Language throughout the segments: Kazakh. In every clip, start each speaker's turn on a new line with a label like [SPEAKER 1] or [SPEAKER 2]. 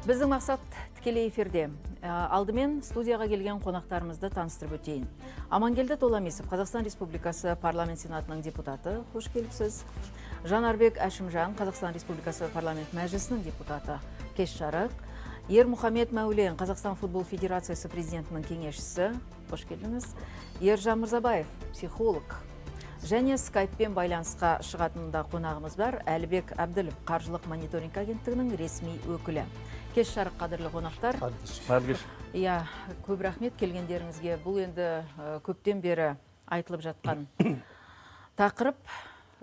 [SPEAKER 1] Біздің мақсат тікелей эфирде. Алдымен студияға келген қонақтарымызды таныстырып өтейін. Амангелді Толамисов, Қазақстан Республикасы парламент сенатының депутаты. Қош келіпсіз. Жанарбек Әшімжан, Қазақстан Республикасы парламент мәжілісінің депутаты. Кеш жарық. Ермұхамед Мәулен, Қазақстан футбол федерациясы президентінің кеңесшісі. Қош келдіңіз. Ержан Мырзабаев, психолог. Және скайппен байланысқа шығатында қонағымыз бар Әлібек Әбділов, қаржылық мониторинг агенттігінің ресми өкілі. Кеш жарық, қадірлі қонақтар. Иә, көп рахмет келгендеріңізге. Бұл енді көптен бері айтылып жатқан тақырып.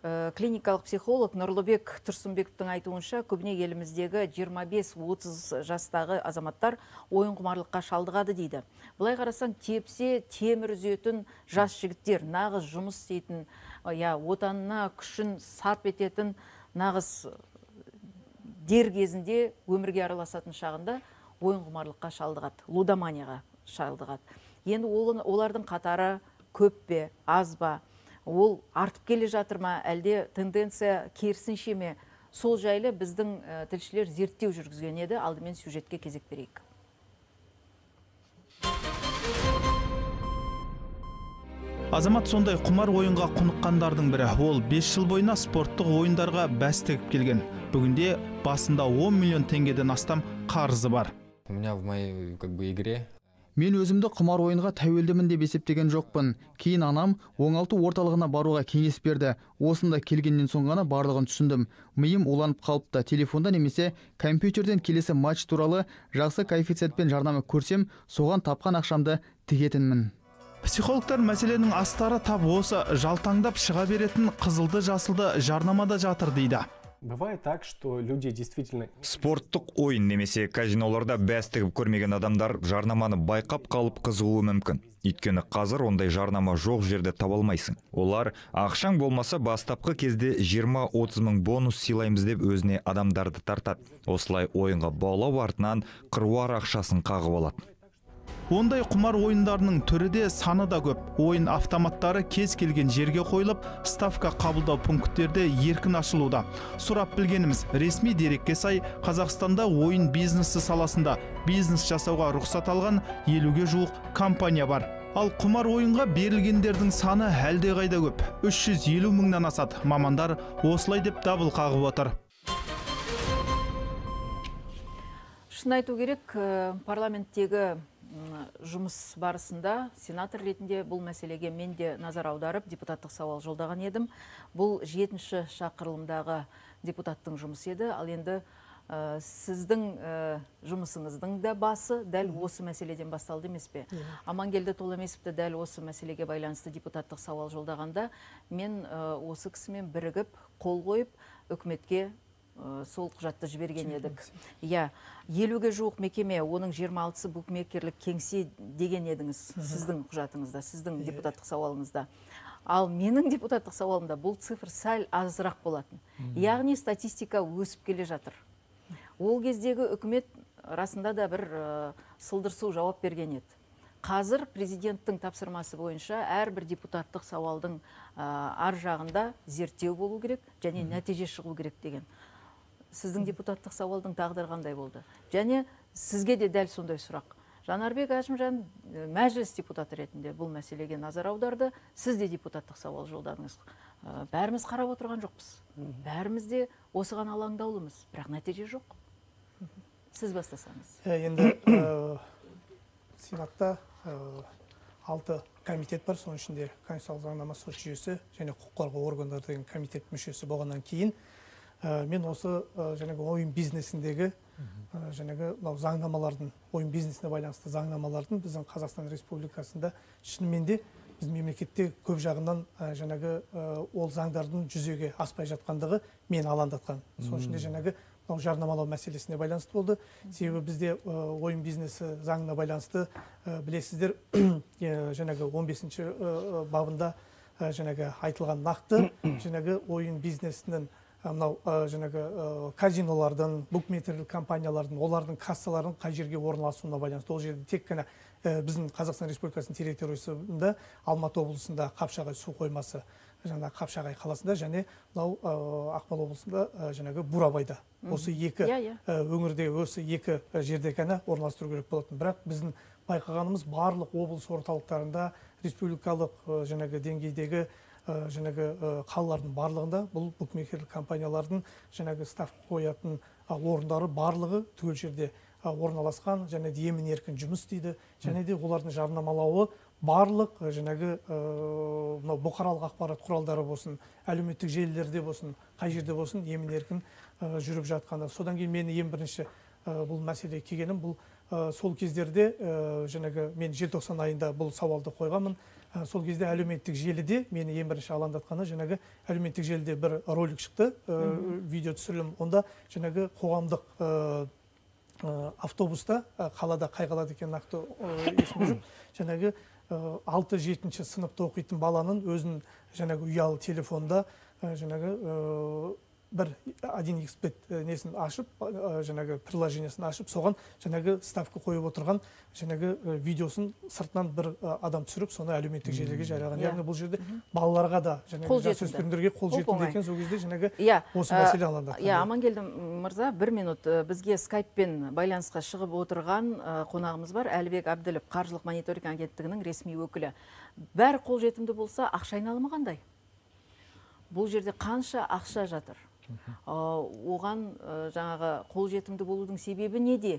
[SPEAKER 1] Клиникалық психолог Нұрлыбек Тұрсынбековтың айтуынша, көбіне еліміздегі 25-30 жастағы азаматтар ойын құмарлыққа шалдығады дейді. Бұлай қарасаң, тепсе темір үзетін жас жігіттер, нағыз жұмыс істейтін, отанына күшін сарп ететін, нағыз дер кезінде өмірге араласатын шағында ойын құмарлыққа шалдығады, лудоманияға шалдығады. Енді олардың қатары көп пе, аз ба? Ол артып келе жатыр ма, әлде тенденция керісінше ме? Сол жайлы біздің тілшілер зерттеу жүргізген еді. Алдымен сюжетке кезек берейік.
[SPEAKER 2] Азамат сондай құмар ойынға құныққандардың бірі. Ол 5 жыл бойына спорттық ойындарға бәс тігіп келген. Бүгінде басында 10 миллион теңгеден астам қарызы бар.
[SPEAKER 3] У меня в моей игре
[SPEAKER 4] Мен өзімді құмар ойынға тәуелдімін деп есептеген жоқпын. Кейін анам оңалту орталығына баруға кеңес берді. Осында келгеннен соң ғана барлығын түсіндім. Миым уланып қалыпты. Телефонда немесе компьютерден келесі матч туралы жақсы коэффициентпен жарнама көрсем, соған тапқан ақшамды тігетінмін.
[SPEAKER 2] Психологтар мәселенің астары тап осы жалтаңдап шыға беретін қызылды жасылды жарнамада жатыр дейді.
[SPEAKER 5] Бывает так, что люди действительно...
[SPEAKER 6] Спорттық ойын немесе казиноларда бәс тігіп көрмеген адамдар жарнаманы байқап қалып қызығуы мүмкін. Өйткені қазір ондай жарнама жоқ жерде таба алмайсың. Олар ақшаң болмаса бастапқы кезде 20-30 мың бонус сыйлаймыз деп өзіне адамдарды тартады. Осылай ойынға баулау артынан қыруар ақшасын қағып алады.
[SPEAKER 2] Ондай құмар ойындарының түрі де саны да көп. Ойын автоматтары кез келген жерге қойылып, ставка қабылдау пункттерде еркін ашылуда. Сұрап білгеніміз, ресми дерекке сай, Қазақстанда ойын бизнесі саласында бизнес жасауға рұқсат алған 50-ге жуық компания бар. Ал құмар ойынға берілгендердің саны әлде қайда көп. 350 мыңнан асады. Мамандар осылай деп дабыл қағып отыр.
[SPEAKER 1] Шын айту керек, парламенттегі жұмыс барысында сенатор ретінде бұл мәселеге мен де назар аударып, депутаттық сауал жолдаған едім. Бұл 7-ші шақырылымдағы депутаттың жұмысы еді. Ал енді сіздің жұмысыңыздың да басы дәл осы мәселеден басталды емес пе? Амангелді Толамисовты дәл осы мәселеге байланысты депутаттық сауал жолдағанда, мен осы кісімен бірігіп, қол қойып, үкіметке сол құжатты жіберген едік. 50-ге жуық мекеме, оның 26-сы букмекерлік кеңсе деген едіңіз сіздің құжатыңызда, сіздің депутаттық сауалыңызда. Ал менің депутаттық сауалымда бұл цифр сәл азырақ болатын. Яғни статистика өсіп келе жатыр. Ол кездегі үкімет расында да бір сылдырсу жауап берген еді. Қазір президенттің тапсырмасы бойынша әрбір депутаттық сауалдың ар жағында зерттеу болу керек және нәтиже шығу керек деген. Сіздің депутаттық сауалдың тағдыры қандай болды? Және сізге де дәл сондай сұрақ. Жанарбек Әшімжан мәжіліс депутаты ретінде бұл мәселеге назар аударды. Сіз де депутаттық сауал жолдадыңыз. Бәріміз қарап отырған жоқпыз. Бәріміз де осыған алаңдаулымыз. Бірақ нәтиже жоқ. Сіз бастасаңыз.
[SPEAKER 5] Енді сенатта 6 комитет бар. Соның ішінде конституциялық заңнама, сот жүйесі және құқық қорғау органдары деген комитет мүшесі болғаннан кейін мен осы ойын бизнесіндегі заңнамалардың, ойын бизнесіне байланысты заңнамалардың біздің Қазақстан Республикасында шынымен де біз мемлекетте көп жағынан ол заңдардың жүзеге аспай жатқандығы мен алаңдатқан. Соның ішінде жарнамалау мәселесіне байланысты болды. Себебі бізде ойын бизнесі заңына байланысты білесіздер 15-ші бабында айтылған нақты ойын бизнесінің казинолардың, букмекерлік компаниялардың, олардың кассалардың қай жерге орналасуына байланысты. Ол жерде тек қана біздің Қазақстан Республикасының территориясында Алматы облысында Қапшағай су қоймасы жаңағы Қапшағай қаласында және мынау Ақмола облысында жаңағы Бурабайда. Осы екі өңірде осы екі жерде ғана орналастыру керек болатын. Бірақ біздің байқағанымыз барлық облыс орталықтарында, республикалық жаңағы деңгейдегі жаңағы қалалардың барлығында бұл букмекерлік компаниялардың жаңағы ставка қоятын орындары барлығы түгел жерде орналасқан, және де емін еркін жұмыс істейді, және де олардың жарнамалауы барлық жаңағы мынау бұқаралық ақпарат құралдары болсын, әлеуметтік желілерде болсын, қай жерде болсын емін еркін жүріп жатқаны. Содан кейін мені ең бірінші бұл мәселеге келгенім, бұл сол кездерде жаңағы мен желтоқсан айында бұл сауалды қойғанмын. Сол кезде әлеуметтік желіде мені ең бірінші алаңдатқаны, жаңағы әлеуметтік желіде бір ролик шықты, видео түсірілім. Онда жаңағы қоғамдық автобуста, қалада, қай қалада екенін нақты есімде жоқ, жаңағы 6-7 сыныпта оқитын баланың өзінің жаңағы ұялы телефонда жаңағы бір 1xbet несін ашып, жаңағы приложениесін ашып, соған жаңағы ставка қойып отырған жаңағы видеосын сыртынан бір адам түсіріп, соны әлеуметтік желіге жариялаған. Яғни бұл жерде балаларға да жаңағы жасөспірімдерге қолжетімді екен. Сол кезде жаңағы осы мәселе алаңдатқан.
[SPEAKER 1] Амангелді мырза, 1 минут. Бізге скайппен байланысқа шығып отырған қонағымыз бар. Әлібек Әбділов, қаржылық мониторинг агенттігінің ресми өкілі. Бәрі қолжетімді болса, ақша айналымы қандай? Бұл жерде қанша ақша жатыр? Оған жаңағы қолжетімді болудың себебі неде?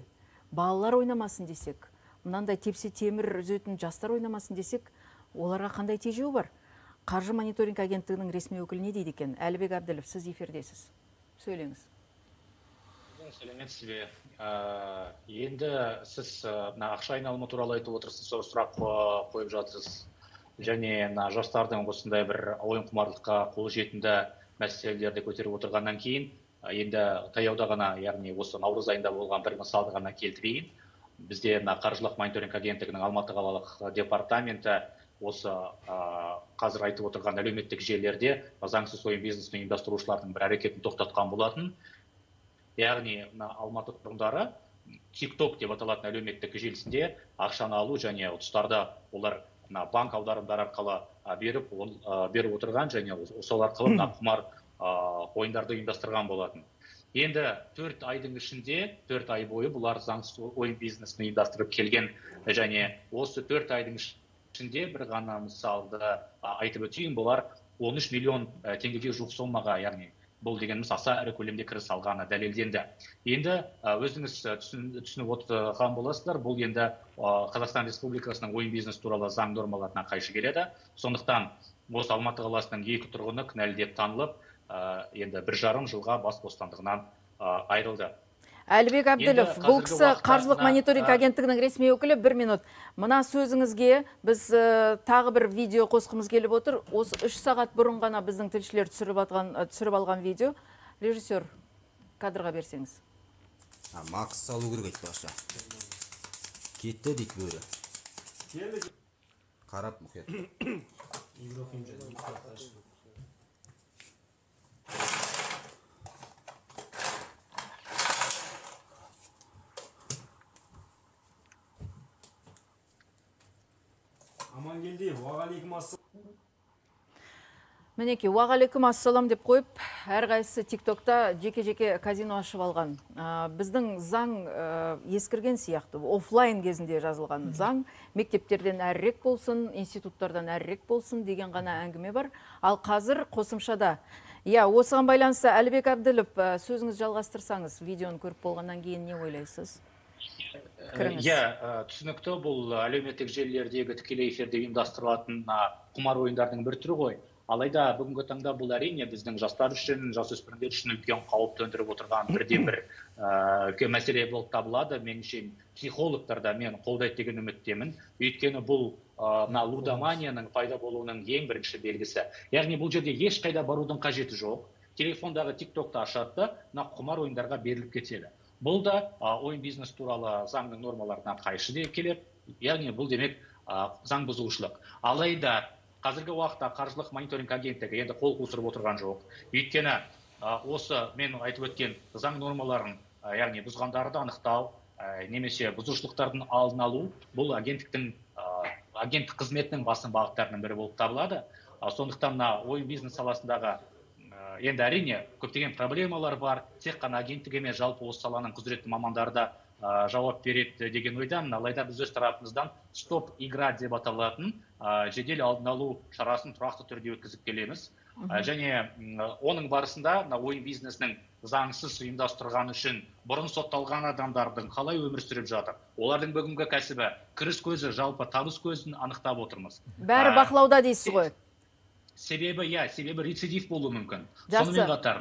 [SPEAKER 1] Балалар ойнамасын десек, мынандай тепсе темір үзетін жастар ойнамасын десек, оларға қандай тежеу бар? Қаржы мониторинг агенттігінің ресми өкілі не дейді екен? Әлібек Әбділов, сіз эфирдесіз. Сөйлеңіз.
[SPEAKER 7] Сәлеметсіз бе? Енді сіз ақша айналымы туралы айтып отырсыз, сұрақ қойып жатырсыз. Және жастардың осындай бір ойын құмарлыққа қолжетімді мәселелерді көтеріп отырғаннан кейін, енді таяуда ғана, яғни осы наурыз айында болған бір мысалды ғана келтірейін. Бізде қаржылық мониторинг агенттігінің Алматы қалалық департаменті осы қазір айтып отырған әлеуметтік желілерде заңсыз ойын бизнесін ұйымдастырушылардың бір әрекетін тоқтатқан болатын. Яғни Алматы тұрғындары TikTok деп аталатын әлеуметтік желісінде ақшаны алу және ұтыстарды олар банк аударымдары арқылы беріп отырған, және сол арқылы құмар ойындарды ұйымдастырған болатын. Енді 4 айдың ішінде, 4 ай бойы бұлар заңсыз ойын бизнесін ұйымдастырып келген, және осы 4 айдың ішінде бір ғана мысалды айтып өтейін, бұлар 13 миллион теңгеге жуық сомаға, яғни бұл дегеніміз аса ірі көлемде кіріс алғаны дәлелденді. Енді өзіңіз түсініп отырған боласыздар, бұл енді Қазақстан Республикасының ойын бизнес туралы заң нормаларына қайшы келеді. Сондықтан осы Алматы қаласының 2 тұрғыны кінәлі деп танылып, енді 1,5 жылға бас бостандығынан айырылды.
[SPEAKER 1] Әлібек Әбділов, бұл кісі қаржылық мониторинг агенттігінің ресми өкілі. 1 минут. Мына сөзіңізге біз тағы бір видео қосқымыз келіп отыр. Осы 3 сағат бұрын ғана біздің тілшілер түсіріп алған видео. Режиссер, кадрға берсеңіз.
[SPEAKER 8] Макс салу керек айтты башы. Кетті дейді бөрі. Қарап мұхет.
[SPEAKER 1] Мінеке, уағалейкум ассалам деп қойып, әрқайсысы TikTokта жеке-жеке казино ашып алған. Біздің заң ескірген сияқты, офлайн кезінде жазылған заң, мектептерден әрірек болсын, институттардан әрірек болсын деген ғана әңгіме бар. Ал қазір қосымшада. Осыған байланысты Әлібек Әбділов, сөзіңіз жалғастырсаңыз, видеоны көріп болғаннан кейін не ойлайсыз?
[SPEAKER 7] Түсінікті, бұл әлеуметтік желілердегі тікелей эфирде ұйымдастырылатын құмар ойындардың бір түрі ғой. Алайда бүгінгі таңда бұл әрине біздің жастар үшін, жасөспірімдер үшін үлкен қауіп төндіріп отырған бірден бір мәселе болып табылады. Меніңше психологтар да мен қолдайды деген үміттемін. Өйткені бұл лудоманияның пайда болуының ең бірінші белгісі. Яғни бұл жерде ешқайда барудың қажеті жоқ. Телефондағы TikTok'ты ашады, құмар ойындарға беріліп кетеді. Бұл да ойын бизнес туралы заңның нормаларына қайшы де келеді. Яғни бұл демек заң бұзушылық. Алайда қазіргі уақытта қаржылық мониторинг агенттігі енді қол қусырып отырған жоқ. Өйткені осы мен айтып өткен заң нормаларын, яғни бұзғандарды анықтау, немесе бұзушылықтардың алдын алу, бұл агенттік қызметінің басым бағыттарының бірі болып табылады. Сондықтан ойын бизнес саласындағы енді әрине көптеген проблемалар бар. Тек қана агенттік емес, жалпы осы саланың құзыретті мамандары да жауап береді деген ойдан, алайда біз өз тарапымыздан стоп игра деп аталатын жедел алдын алу шарасын тұрақты түрде өткізіп келеміз. Және оның барысында ойын бизнесінің заңсыз ұйымдастырғаны үшін бұрын сотталған адамдардың қалай өмір сүріп жатыр, олардың бүгінгі кәсібі, кіріс көзі, жалпы табыс көзін анықтап отырмыз.
[SPEAKER 1] Бәрі бақылауда дейсіз ғой.
[SPEAKER 7] Себебі рецидив болуы мүмкін.
[SPEAKER 1] Жақсы.
[SPEAKER 7] Сонымен қатар,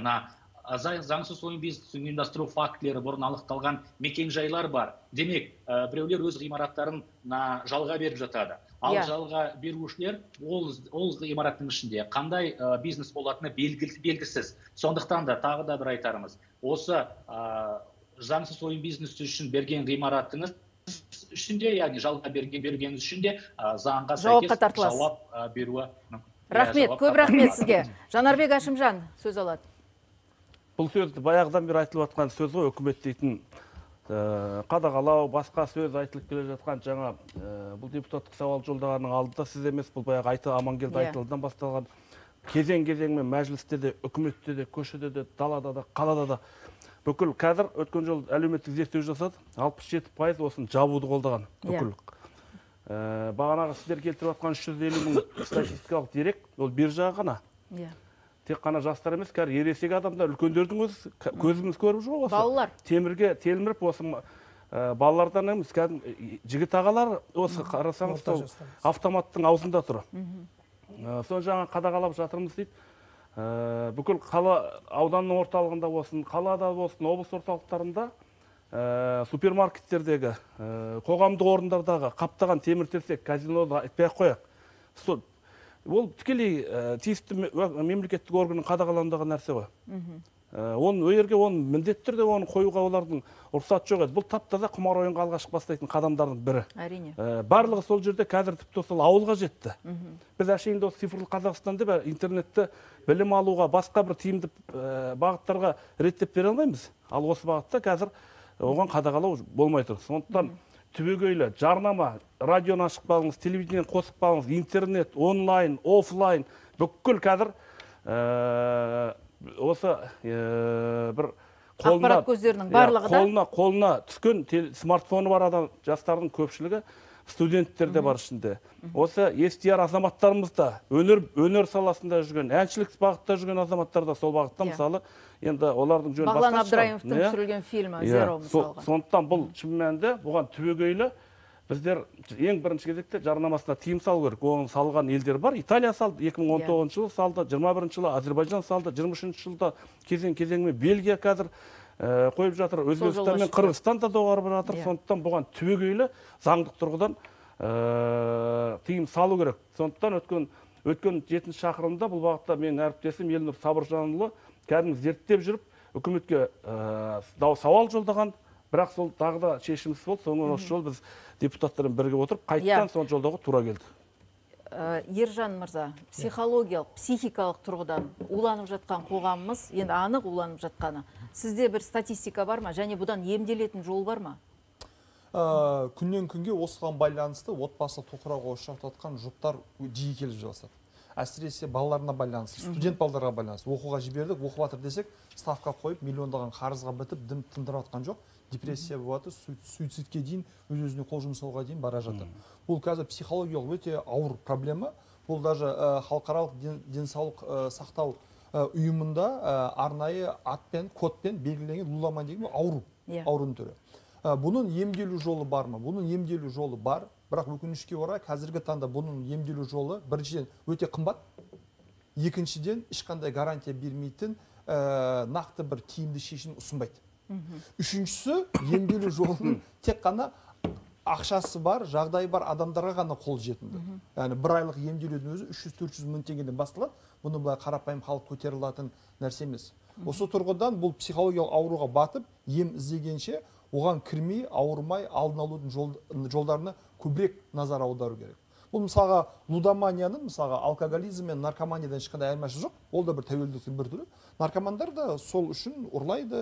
[SPEAKER 7] заңсыз ойын бизнесін ұйымдастыру фактілері бұрын анықталған мекен-жайлар бар. Демек, біреулер өз ғимараттарын жалға беріп жатады. Ал жалға берушілер ол ғимараттың ішінде қандай бизнес болатыны белгісіз. Сондықтан да тағы да бір айтарымыз. Осы заңсыз ойын бизнесі үшін берген ғимараттыңыз ішінде, яғни жалға бергеніңіз үшін де заңға сәйкес жауап беруі мүмкін.
[SPEAKER 1] Рахмет, көп рахмет сізге. Жанарбек Әшімжан сөз алады.
[SPEAKER 9] Бұл сөзді баяғыдан бері айтылып жатқан сөз ғой, үкімет дейтін қадағалау, басқа сөз айтылып келе жатқан жаңа бұл депутаттық сауал жолдағанның алдында сіз емес, бұл баяғы Амангелді Айтылыдан басталған кезең-кезеңмен мәжілісте де, үкіметте де, көшеде де, далада да, қалада да бүкіл қазір өткен жол әлеуметтік зерттеу жасады, 67% осын жабуды қолдаған бүкіл. Бағанағы сіздер келтіріп жатқан 350 мың статистикалық дерек, ол биржа ғана. Тек қана жастар емес, кәр ересек адамдар, үлкендердің өзі көзіміз көріп жүр осы.
[SPEAKER 1] Балалар.
[SPEAKER 9] Темірге телміріп осы балалардан емес, жігіт ағалар осы қарасаңыз автоматтың аузында тұр. Соны жаңа қадағалап жатырмыз дейді. Бүкіл қала ауданның орталығында болсын, қалада болсын, облыс орталықтарында супермаркеттердегі, қоғамдық орындардағы қаптаған темір-терсек, казинода айтпай-ақ қояқ. Ол тікелей тиісті мемлекеттік органның қадағалауындағы нәрсе ғой. Өйерге міндетті түрде оны қоюға олардың рұқсат жоқ еді. Бұл тап-таза құмар ойынға алғашқы бастайтын қадамдардың бірі.
[SPEAKER 1] Әрине.
[SPEAKER 9] Барлығы сол жерде қазір тіпті сол ауылға жетті. Біз әшейінде осы цифрлы Қазақстан деп интернетті білім алуға, басқа бір тиімді бағыттарға реттеп бере алмаймыз. Ал осы бағытта қазір оған қадағалау болмай тұр. Сондықтан түбегейлі жарнама, радионы ашып қалыңыз, телевидениені қосып қалыңыз, интернет, онлайн, офлайн, бүкіл қазір осы бір
[SPEAKER 1] ақпарат көздерінің барлығы да
[SPEAKER 9] қолына түскен смартфоны бар адам жастардың көпшілігі студенттер де бар ішінде. Осы естияр азаматтарымыз да, өнер саласында жүрген, әншілік бағытта жүрген азаматтар да сол бағытта, мысалы, енді олардың жөні басқа шығар.
[SPEAKER 1] Бағлан Абдраимовтың түсірілген фильмі Zero мысалға.
[SPEAKER 9] Сондықтан бұл шын мәнінде бұған түбегейлі біздер ең бірінші кезекте жарнамасына тиым салу керек. Оған салған елдер бар. Италия салды, 2019 жылы салды, 21 жылы Әзербайжан салды, 23 жылда кезең-кезеңмен Бельгия қазір қойып жатыр, Өзбекстан мен Қырғызстан да доғарып жатыр. Сондықтан бұған түбегейлі заңдық тұрғыдан тиым салу керек. Сондықтан өткен 7 шақырымда бұл бағытта менің әріптесім Елнұр Сабыржанұлы кәдімгі зерттеп жүріп, үкіметке сауал жолдаған, бірақ сол тағы да шешімсіз болды. Соңғы осы жол біз депутаттармен бірігіп отырып, қайтадан сол жолдауға тура келді.
[SPEAKER 1] Ержан мырза, психологиялық, психикалық тұрғыдан уланып жатқан қоғамымыз, енді анық уланып жатқаны. Сізде бір статистика бар ма? Және бұдан емделетін жол бар ма?
[SPEAKER 10] Күннен күнге осыған байланысты отбасылық тоқырауға ұшырап жатқан жұптар жиі келіп жатады. Әсіресе балаларына байланысты, студент балаларға байланысты. Оқуға жібердік, оқып жатыр десек, ставка қойып, миллиондаған қарызға бітіп, дым тындырып жатқан жоқ. Депрессия болады, суицидке дейін, өз-өзіне қол жұмсауға дейін бара жатыр. Бұл қазір психологиялық өте ауыр проблема. Бұл даже халықаралық денсаулық сақтау ұйымында арнайы атпен, кодпен белгіленген луламан деген аурудың түрі. Бұның емделу жолы бар ма? Бұның емделу жолы бар. Бірақ өкінішке орай қазіргі таңда бұның емделу жолы біріншіден өте қымбат, екіншіден ешқандай гарантия бермейтін нақты бір тиімді шешім ұсынбайды. Үшіншісі, емделу жолының тек қана ақшасы бар, жағдайы бар адамдарға ғана қол жетімді. Яғни бір айлық емделудің өзі 300-400 мың теңгеден басталады. Бұны былай қарапайым халық көтере алатын нәрсе емес. Осы тұрғыдан бұл психологиялық ауруға батып, ем іздегенше оған кірмей, ауырмай, алдын алудың жолдарына көбірек назар аудару керек. Бұл мысалға лудоманияның, мысалға алкоголизм мен наркоманиядан ешқандай айырмашылығы жоқ. Ол да бір тәуелділіктің бір түрі. Наркомандар да сол үшін ұрлайды,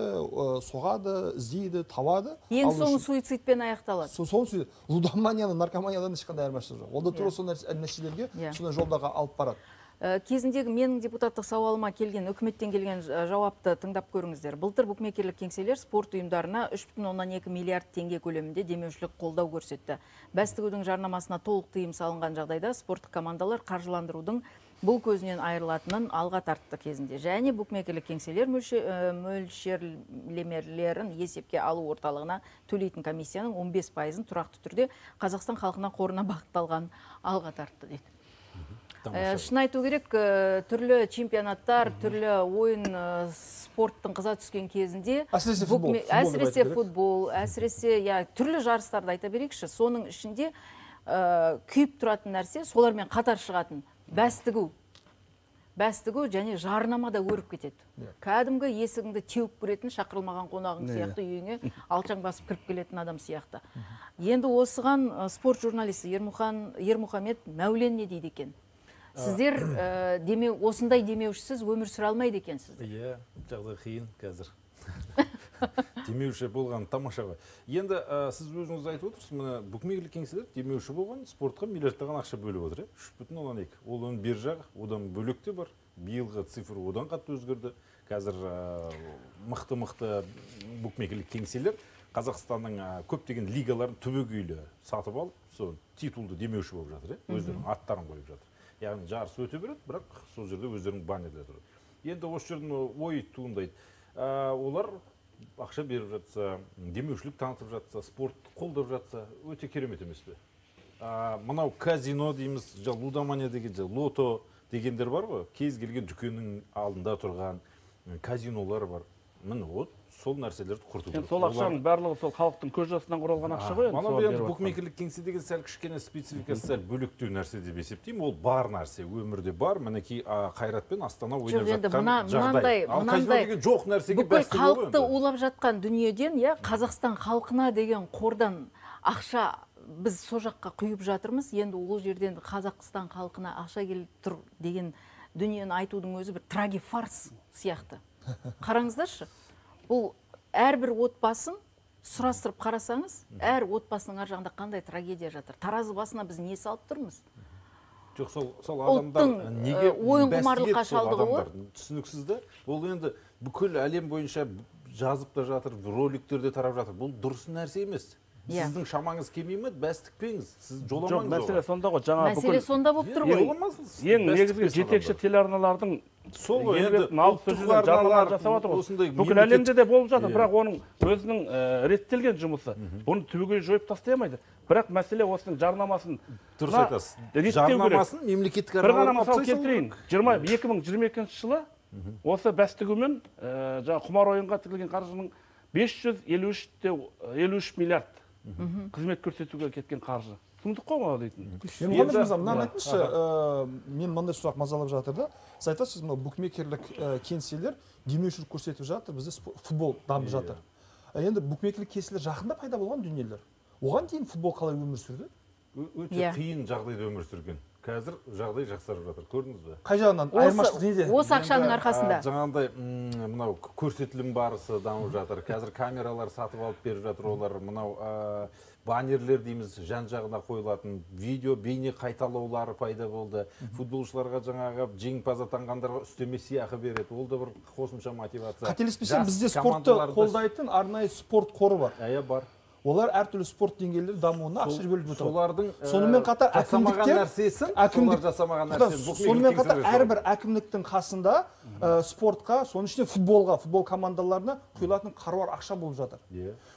[SPEAKER 10] соғады, іздейді, табады.
[SPEAKER 1] Ең соңы суицидпен аяқталады.
[SPEAKER 10] Соңы лудоманияның наркоманиядан ешқандай айырмашылығы жоқ. Ол да тура сол нәрселерге сондай жолдағы алып барады.
[SPEAKER 1] Кезіндегі менің депутаттық сауалыма келген, үкіметтен келген жауапты тыңдап көріңіздер. Былтыр букмекерлік кеңселер спорт ұйымдарына 3,2 миллиард теңге көлемінде демеушілік қолдау көрсетті. Бәстігудің жарнамасына толық тыйым салынған жағдайда спорттық командалар қаржыландырудың бұл көзінен айырылатынын алға тартты кезінде. Және букмекерлік кеңселер мөлшерлемелерін есепке алу орталығына төлейтін комиссияның 15%-ын тұрақты түрде Қазақстан халқына қорына бағытталған алға тартты дейді. Шын айту керек, түрлі чемпионаттар, түрлі ойын спорттың қыза түскен кезінде әсіресе футбол, әсіресе түрлі жарыстарды айта берейікші, соның ішінде күйіп тұратын нәрсе, солармен қатар шығатын бәстігу және жарнамада өріп кетеді. Кәдімгі есігіңді теуіп көретін шақырылмаған қонағың сияқты үйіңе алшаң басып кіріп келетін адам сияқты. Енді осыған спорт журналисті Ермұхамед Мәулен не дейді екен? Сіздер осындай демеушісіз өмір сүре алмайды екенсіздер.
[SPEAKER 11] Иә, жағдай қиын қазір. Демеуші болған тамаша ғой. Енді сіз өзіңіз айтып отырсыз, мына букмекерлік кеңселер демеуші болған спортқа миллиардтаған ақша бөліп отыр. 3,2. Ол оның бер жағы, одан бөлек те бар. Биылғы цифр одан қатты өзгерді. Қазір мықты букмекерлік кеңселер Қазақстанның көптеген лигаларын түбегейлі сатып алып, сол титулды демеуші болып жатыр, өздерінің аттарын қойып жатыр. Яғни жарыс өте береді, бірақ сол жерде өздерінің баннерлері тұр. Енді осы жердің ой туындайды. Олар ақша беріп жатса, демеушілік танытып жатса, спорт қолдап жатса, өте керемет емес пе? Мынау казино дейміз, лудомания деген, лото дегендер бар ғой, кез келген дүкеннің алдында тұрған казинолар бар. Міне сол нәрселерді құрту керек.
[SPEAKER 9] Сол ақшаның барлығы сол халықтың көз жасынан құралған ақша ғой.
[SPEAKER 11] Мана енді букмекерлік кеңсе деген сәл кішкене спецификасы сәл бөлектеу нәрсе деп есептеймін. Ол бар нәрсе, өмірде бар. Мінекей Қайрат пен Астана ойнап жатқан жағдай. Ал казино деген жоқ нәрсеге бәстігі ғой.
[SPEAKER 1] Бүкіл халықты улап жатқан дүниеден, Қазақстан халқына деген қордан ақша біз со жаққа құйып жатырмыз. Енді ол жерден Қазақстан халқына ақша келіп тұр деген дүниені айтудың өзі бір трагифарс сияқты. Қараңыздаршы. Бұл әрбір отбасын сұрастырып қарасаңыз, әр отбасының ар жағында қандай трагедия жатыр. Таразы басына біз не салып тұрмыз?
[SPEAKER 11] Жоқ, сол адамдар неге
[SPEAKER 1] ойын-құмарлыққа шалдығы ғой?
[SPEAKER 11] Түсініксіз де, ол енді бүкіл әлем бойынша жазып та жатыр, роликтерде тарап жатыр. Бұл дұрыс нәрсе емес. Сіздің шамаңыз келмей ме, бәстікпеңіз. Сіз жоламаңыз.
[SPEAKER 9] Жоқ, мәселе сонда ғой, жаңа бүкіл.
[SPEAKER 1] Мәселе сонда болып тұр ғой.
[SPEAKER 9] Ең негізгі жетекші телеарналардың
[SPEAKER 11] сол ғой, енді
[SPEAKER 9] ұлттық жарнамалар жасап жатыр ғой. Бүкіл әлемде де болып жатыр, бірақ оның өзінің реттелген жұмысы. Бұны түбегейлі жойып тастай алмайды. Бірақ мәселе осының жарнамасын
[SPEAKER 11] дұрыс айтасыз. Жарнамасын мемлекеттік
[SPEAKER 9] арналарға мысал келтірейін. 2022 жылы осы бәстігумен құмар ойынға тігілген қаржының 553 миллиард қызмет көрсетуге кеткен қаржы. Сұмдық қой ма дейтін.
[SPEAKER 10] Мынаны айтыңызшы, мен мынандай сұрақ мазалап жатыр да. Сіз айтасыз, мынау букмекерлік кеңселер демеушілік көрсетіп жатыр, бізде футбол дамып жатыр. Енді букмекерлік кеңселер жақында пайда болған дүниелер. Оған дейін футбол қалай өмір сүрді?
[SPEAKER 11] Өте қиын жағдайда өмір сүрген. Қазір жағдай жақсарып жатыр, көрдіңіз бе?
[SPEAKER 10] Қай жағынан? Айырмашылық неде?
[SPEAKER 1] Осы ақшаның арқасында.
[SPEAKER 11] Жаңағындай мынау көрсетілім барысы дамып жатыр. Қазір камералар сатып алып беріп жатыр, олар мынау баннерлер дейміз, жан-жағына қойылатын видео, бейне қайталаулары пайда болды. Футболшыларға жаңағы жеңімпаз атанғандарға үстеме сыйақы береді. Ол да бір қосымша мотивация.
[SPEAKER 10] Қателеспесем, бізде спортты қолдайтын арнайы спорт қоры бар.
[SPEAKER 11] Бар.
[SPEAKER 10] Олар әртүрлі спорт деңгейлері дамуына ақша бөліп отыр.
[SPEAKER 11] Солардың
[SPEAKER 10] сонымен қатар
[SPEAKER 11] әкімдіктер
[SPEAKER 10] сонымен қатар әрбір әкімдіктің қасында спортқа, соның ішінде футболға, футбол командаларына құйылатын қыруар ақша болып жатыр.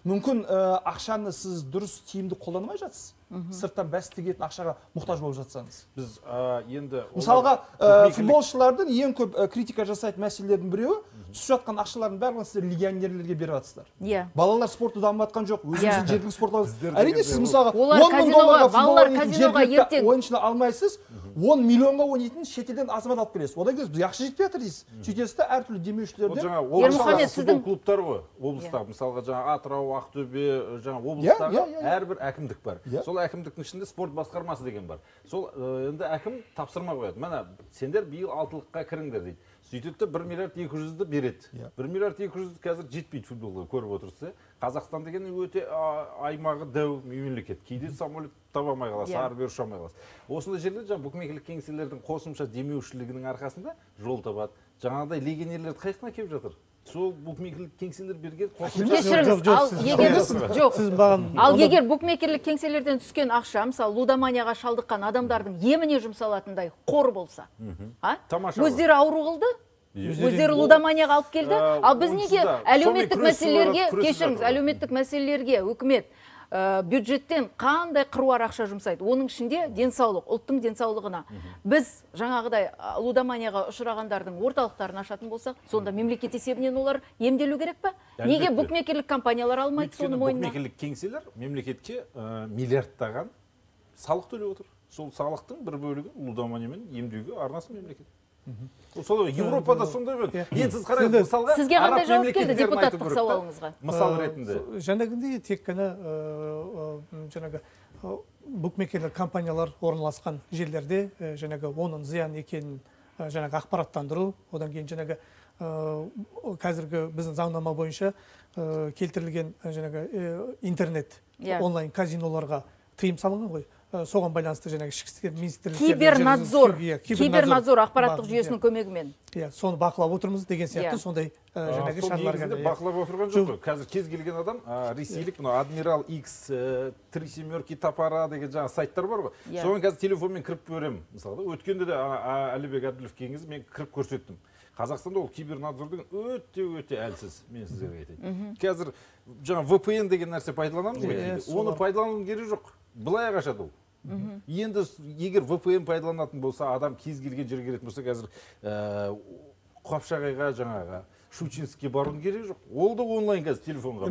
[SPEAKER 10] Мүмкін ақшаны сіз дұрыс тиімді қолданмай жатсыз. Сырттан бәс тігетін ақшаға мұқтаж болып жатсаңыз.
[SPEAKER 11] Біз енді
[SPEAKER 10] мысалға футболшылардың ең көп критика жасайтын мәселелердің біреуі түсіп жатқан ақшалардың барлығын сіздер легионерлерге беріп жатсыздар. Балалар спорты дамып жатқан жоқ. Өзіңіздің жергілікті спортты. Әрине сіз мысалға 10 мың долларға футбол жергілікті ойыншыны алмайсыз, 10 миллионға ойнайтын шетелден азамат алып келесіз. Одан кейін біз ақша жетпей жатыр дейсіз. Сөйтесіз де әртүрлі демеушілерден.
[SPEAKER 11] Облыстағы футбол клубтар ғой. Облыстағы мысалға жаңа Атырау, Ақтөбе, жаңа облыстағы әрбір әкімдік бар. Сол әкімдіктің ішінде спорт басқармасы деген бар. Сол енді әкім тапсырма қояды. Мына сендер биыл 6-лыққа кіріңдер дейді. Сөйтеді 1 миллиард 200-ді береді. 1 миллиард 200 қазір жетпейді футболға, көріп отырсыз. Қазақстан деген өте аймағы дәу мемлекет. Кейде самолет таба алмай қаласыз,
[SPEAKER 1] Иә.
[SPEAKER 11] ары бері ұша алмай қаласыз. Осындай жерде жаңағы букмекерлік кеңселердің қосымша демеушілігінің арқасында жол табады. Жаңағыдай легионерлерді қайсына келіп жатыр? Сол букмекерлік кеңселер берген қосымша.
[SPEAKER 1] Кешіріңіз, ал егер букмекерлік кеңселерден түскен ақша, мысалы лудоманияға шалдыққан адамдардың еміне жұмсалатындай қор болса, өздері ауру қылды, өздері лудоманияға алып келді, ал біз неге әлеуметтік мәселелерге, кешіріңіз, әлеуметтік мәселелерге үкімет бюджеттен қандай қыруар ақша жұмсайды, оның ішінде денсаулық, ұлттың денсаулығына. Біз жаңағыдай лудоманияға ұшырағандардың орталықтарын ашатын болсақ, сонда мемлекет есебінен олар емделу керек па? Неге букмекерлік компаниялар алмайды соны мойнына?
[SPEAKER 11] Букмекерлік кеңселер мемлекетке миллиардтаған салық төлеп отыр. Сол салықтың бір бөлігі лудоманиямен емдеуге арнасын мемлекет. Сол Европада сондай бөл. Енді сіз қараңыз, мысалға
[SPEAKER 1] сізге қандай жауап келді депутаттық сауалыңызға?
[SPEAKER 11] Мысал ретінде.
[SPEAKER 5] Жаңағындай тек қана жаңағы букмекерлік компаниялар орналасқан жерлерде жаңағы оның зиян екенін жаңағы ақпараттандыру, одан кейін жаңағы қазіргі біздің заңнама бойынша келтірілген жаңағы интернет онлайн казиноларға тыйым салынған ғой. Соған байланысты жаңағы ішкі істер министрліктерінің
[SPEAKER 1] кибернадзор ақпараттық жүйесінің көмегімен.
[SPEAKER 5] Соны бақылап отырмыз деген сияқты сондай жаңағы шаралар.
[SPEAKER 11] Бақылап отырған жоқ қой. Қазір кез келген адам ресейлік Адмирал X 3 топора деген жаңа сайттар бар ғой. Соған қазір телефонмен кіріп көремін. Мысалы, өткенде де Әлібек Әбділов келгенде мен кіріп көрсеттім. Қазақстанда ол кибернадзордың өте әлсіз, мен сіздерге айтайын. Қазір жаңа VPN деген нәрсе пайдаланамыз ғой. Оны пайдалану керек жоқ. Былай қашады ол. Енді егер VPN пайдаланатын болса, адам кез келген жерге келетін болса, қазір Қапшағайға жаңаға Щучинскке барудың керек жоқ. Ол да онлайн қазір телефонға.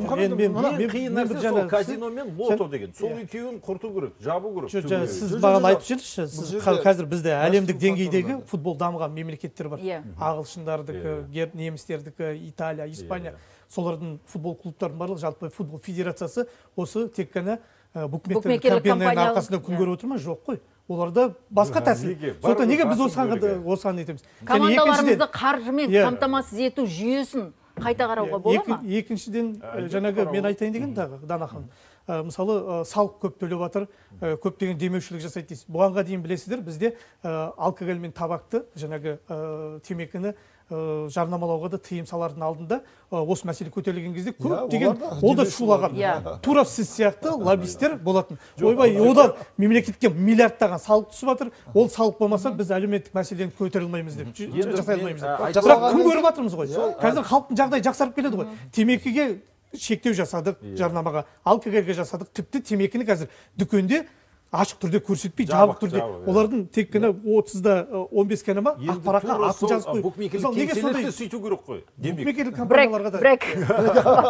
[SPEAKER 11] Қиын нәрсе сол казино мен лото деген. Сол екеуін құрту керек, жабу керек.
[SPEAKER 5] Сіз маған айтып жүрсіз, қазір бізде әлемдік деңгейдегі футбол дамыған мемлекеттер бар. Ағылшындардікі, немістердікі, Италия, Испания. Солардың футбол клубтардың барлығы, жалпы футбол федерациясы осы тек қана букмекерлік компанияның арқасында күн көріп отыр ма? Жоқ қой. Оларда басқа тәсіл. Сондықтан неге біз осыған етеміз?
[SPEAKER 1] Командаларымызды қаржымен қамтамасыз ету жүйесін қайта қарауға бола ма?
[SPEAKER 5] Екіншіден, жаңағы мен айтайын деген Дана ханым. Мысалы, салық көп төлеп жатыр, көптеген демеушілік жасайды дейсіз. Бұғанға дейін білесіздер, бізде алкоголь мен табакты, жаңағы темекіні жарнамалауға да тыйым салардың алдында осы мәселе көтерілген кезде көптеген ол да шулаған. Тура сіз сияқты лоббистер болатын. Ойбай, одан мемлекетке миллиардтаған салық түсіп жатыр. Ол салық болмаса, біз әлеуметтік мәселені көтере алмаймыз деп, жасай алмаймыз деп. Бірақ күн көріп жатырмыз ғой. Қазір халықтың жағдайы жақсарып келеді ғой. Темекіге шектеу жасадық жарнамаға, алкогольге жасадық. Тіпті темекіні қазір дүкенде ашық түрде көрсетпей, жабық түрде. Олардың тек қана 30-да 15 қана ма ақпаратқа атын жазып қойып.
[SPEAKER 11] Букмекерлік кеңселерді сөйту керек қой.
[SPEAKER 5] Букмекерлік компанияларға да.
[SPEAKER 1] Брек.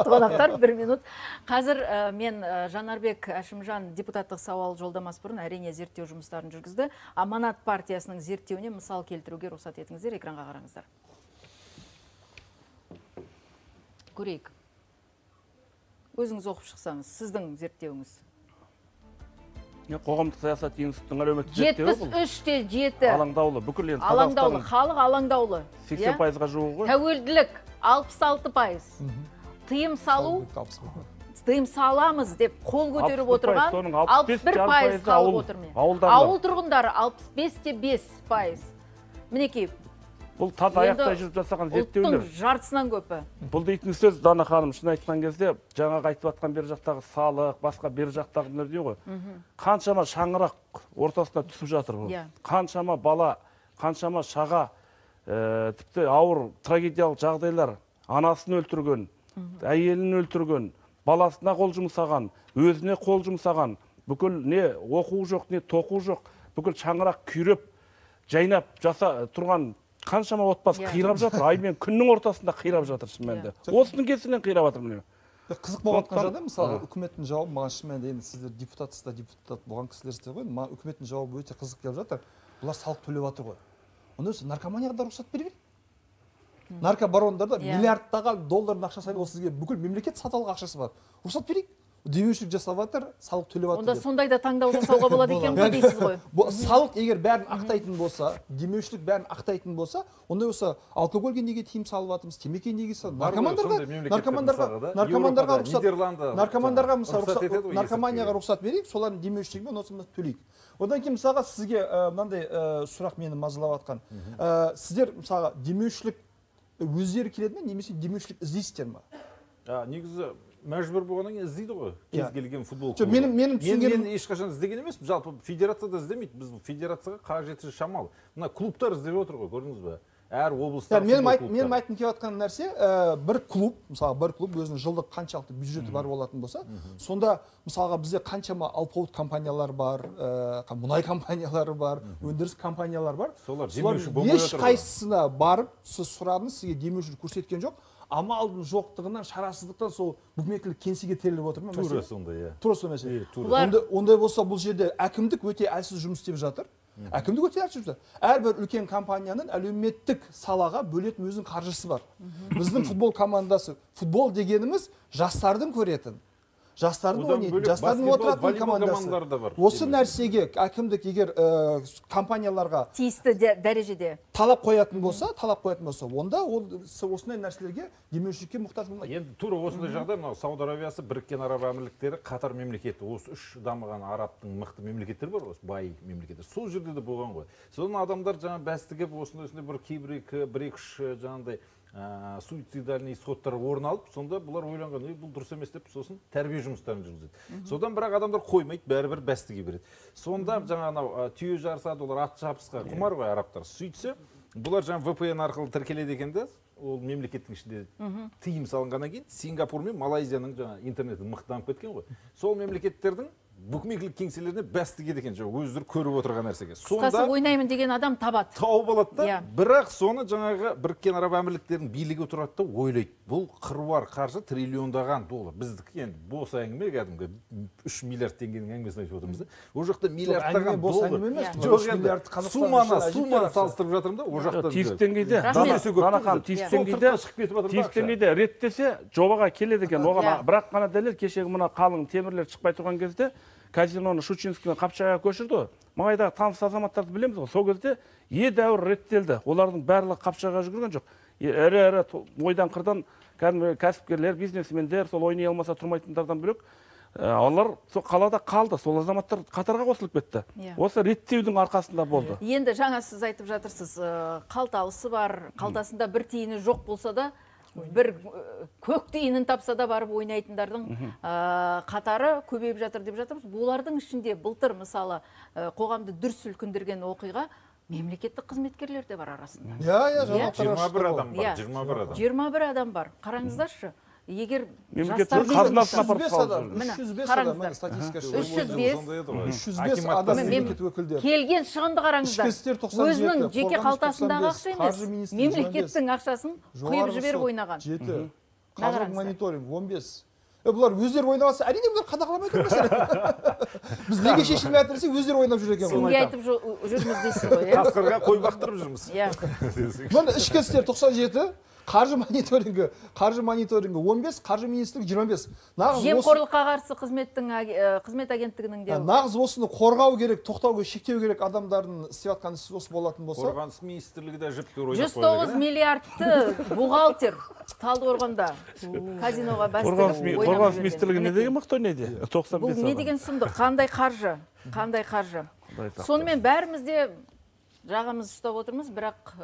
[SPEAKER 1] Қонақтар, 1 минут. Қазір мен Жанарбек Әшімжан депутаттық сауал жолдамас бұрын әрине зерттеу жұмыстарын жүргізді. Аманат партиясының зерттеуіне мысал келтіруге рұқсат етіңіздер, экранға қараңыздар. Көрейік. Өзіңіз оқып шықсаңыз, сіздің зерттеуіңіз.
[SPEAKER 9] Қоғамдық саясат институттың әлеуметтік зерттеуі бұл.
[SPEAKER 1] 73-те 7.
[SPEAKER 9] Алаңдаулы, бүкіл енді
[SPEAKER 1] алаңдаулы, халық алаңдаулы.
[SPEAKER 9] 80%-ға жуығы ғой.
[SPEAKER 1] Тәуелділік 66%. Тыйым салу, тыйым саламыз деп қол көтеріп отырған 61% қалып отыр. Ауыл тұрғындары 65%. Мінекей,
[SPEAKER 9] бұл таза аяқтай жүріп жасаған зерттеулер.
[SPEAKER 1] Ұлттың жартысынан көпі.
[SPEAKER 9] Бұл дейтін сөз, Дана ханым, шын айтқан кезде, жаңағы айтып атқан бер жақтағы салық, басқа бер жақтағы нәрсе ғой. Қаншама шаңырақ ортасына түсіп жатыр бұл. Қаншама бала, қаншама шаға, тіпті ауыр трагедиялық жағдайлар, анасын өлтірген, әйелін өлтірген, баласына қол жұмсаған, өзіне қол жұмсаған, бүкіл не оқу жоқ, не тоқу жоқ, бүкіл шаңырақ күйреп, жайнап тұрған қаншама отбасы қирап жатыр, ай мен күннің ортасында қирап жатыр шынымен. Осының кесінен қирап жатыр міне.
[SPEAKER 10] Қызық болып жатқан жағдай, мысалы, үкіметтің жауабы маған шынымен енді сіздер депутатсыздар, депутат болған кісілерсіздер ғой, маған үкіметтің жауабы өте қызық келіп жатыр. Бұлар салық төлеп жатыр ғой. Онда өзі наркоманияға да рұқсат бере берейік. Наркобарондарда миллиардтаған доллардың ақшасы, ол сізге бүкіл мемлекет сатып алған ақшасы бар. Рұқсат берейік. демеушілік жасап жатыр, салық төлеп жатыр.
[SPEAKER 1] Онда сондай да таңдау жасауға болады екен ғой дейсіз ғой.
[SPEAKER 10] Салық егер бәрін ақтайтын болса, демеушілік бәрін ақтайтын болса, ондай болса алкогольге неге тыйым салып жатырмыз, темекіге неге наркомандарға наркоманияға рұқсат берейік, солардың демеушілігімен осыны төлейік. Одан кейін мысалға сізге мынандай сұрақ мені мазалап жатқан. Сіздер мысалға демеушілік өздері келеді ме, немесе демеушілік іздейсіздер ма?
[SPEAKER 11] Негізі мәжбүр болғаннан кейін іздейді ғой, кез келген футбол клубы.
[SPEAKER 10] Менің
[SPEAKER 11] түсінгенім ешқашан іздеген емеспін, жалпы федерацияда іздемейді, біз федерацияға қажеті шамалы. Мына клубтар іздеп отыр ғой, көрдіңіз бе? Әр облыстағы
[SPEAKER 10] менің айтқым келіп жатқан нәрсе, бір клуб, мысалға бір клуб өзінің жылдық қаншалықты бюджеті бар болатын болса, сонда мысалға бізде қаншама алпауыт компаниялар бар, мұнай компаниялары бар, өндіріс компаниялар бар.
[SPEAKER 11] Солар
[SPEAKER 10] ешқайсысына барып, сіз сұрадыңыз, сізге демеушілік көрсеткен жоқ. Амалдың жоқтығынан, шарасыздықтан сол букмекерлік кеңсеге теріліп отыр ма?
[SPEAKER 11] Тура сондай,
[SPEAKER 10] Тура сондай мәселе. Ондай болса, бұл жерде әкімдік өте әлсіз жұмыс істеп жатыр. Әкімдік өте әлсіз жұмыс. Әрбір үлкен компанияның әлеуметтік салаға бөлетін өзінің қаржысы бар. Біздің футбол командасы, футбол дегеніміз жастардың көретін, жастардың ойнайтын, жастардың отыратын командасы. Осы нәрсеге әкімдік егер компанияларға
[SPEAKER 1] тиісті дәрежеде
[SPEAKER 10] талап қоятын болса, онда осындай нәрселерге демеушілікке мұқтаж болмайды.
[SPEAKER 11] Енді тура осындай жағдай, мынау Сауд Арабиясы, Біріккен Араб Әмірліктері, Қатар мемлекеті, осы үш дамыған арабтың мықты мемлекеттері бар, осы бай мемлекеттер. Сол жерде де болған ғой. Содан адамдар жаңа бәстігіп осындай бір бір-екі-үш жаңағыдай суицидальный исходтар орын алып, сонда бұлар ойланған, бұл дұрыс емес деп, сосын тәрбие жұмыстарын жүргізеді. Содан бірақ адамдар қоймайды, бәрібір бәстіге береді. Сонда жаңа түйе жарысады, олар ат шапысқа құмар ғой арабтар. Сөйтсе, бұлар жаңа VPN арқылы тіркеледі екен де, ол мемлекеттің ішінде тыйым салынғаннан кейін Сингапур мен Малайзияның жаңа интернеті мықтанып кеткен ғой. Сол мемлекеттердің букмекерлік кеңселеріне бәстіге деген жоқ, өздері көріп отырған нәрсеге.
[SPEAKER 1] Қысқасы ойнаймын деген адам табады.
[SPEAKER 11] Тауып алады да, бірақ соны жаңағы Біріккен Араб Әмірліктерінің билігі тұрады да ойлайды. Бұл қыруар қаржы триллиондаған доллар. Біздікі енді бос әңгіме, кәдімгі 3 миллиард теңгенің әңгімесін айтып отырмыз да. Ол жақта миллиардтаған доллар. Жоқ енді сумманы салыстырып жатырмын да, ол жақта
[SPEAKER 9] тиісті деңгейде реттесе жобаға келеді екен. Оған бірақ қана дәлел, кешегі мына қалың темірлер шықпай тұрған кезде казиноны Щучинский мен Қапшағайға көшірді. Маңайдағы таныс азаматтарды білеміз ғой. Сол кезде едәуір реттелді. Олардың барлығы Қапшағайға жүгірген жоқ. Әрі ойдан қырдан кәсіпкерлер, бизнесмендер, сол ойнай алмаса тұрмайтындардан бөлек, олар қалада қалды. Сол азаматтар қатарға қосылып кетті. Осы реттеудің арқасында болды.
[SPEAKER 1] Енді жаңа сіз айтып жатырсыз, қалталысы бар, қалтасында бір тиыны жоқ болса да, бір көк тиынын тапса да барып ойнайтындардың қатары көбейіп жатыр деп жатырмыз. Олардың ішінде былтыр мысалы қоғамды дүр сілкіндірген оқиға мемлекеттік қызметкерлер де бар арасында.
[SPEAKER 11] 21 адам бар,
[SPEAKER 1] 21 адам бар. Қараңыздаршы. Егер
[SPEAKER 9] жастар
[SPEAKER 10] 305 адам мемлекет өкілдері.
[SPEAKER 1] Келген шығынды қараңыздар. Өзінің жеке қалтасындағы ақша емес, мемлекеттің ақшасын құйып жіберіп ойнаған.
[SPEAKER 10] 7. Қаржылық мониторинг 15. Бұлар өздері ойнаватса, әрине бұлар қадағаламайды емес. Біз неге шешілмей жатыр десе, өздері ойнап жүр екен.
[SPEAKER 1] Сенге айтып жүрміз дейсіз ғой.
[SPEAKER 11] Қасқырға қой бақтырып жүрміз.
[SPEAKER 10] Мына ішкі істер 97, қаржы мониторингі 15, қаржы министрлігі 25.
[SPEAKER 1] Жемқорлыққа қарсы қызмет агенттігінің де.
[SPEAKER 10] Нағыз осыны қорғау керек, тоқтау керек, шектеу керек адамдардың істеп жатқан ісі осы болатын болса.
[SPEAKER 11] Қорғаныс министрлігі де жіптер ойнап қойды.
[SPEAKER 1] 109 миллиардты бухгалтер Талдықорғанда казиноға бәстігіп ойнап
[SPEAKER 9] Қорғаныс министрлігі не деген мықты ойнайды? 95
[SPEAKER 1] Бұл не деген сұмдық? Қандай қаржы? Сонымен бәрімізде жағымыз ұстап отырмыз, бірақ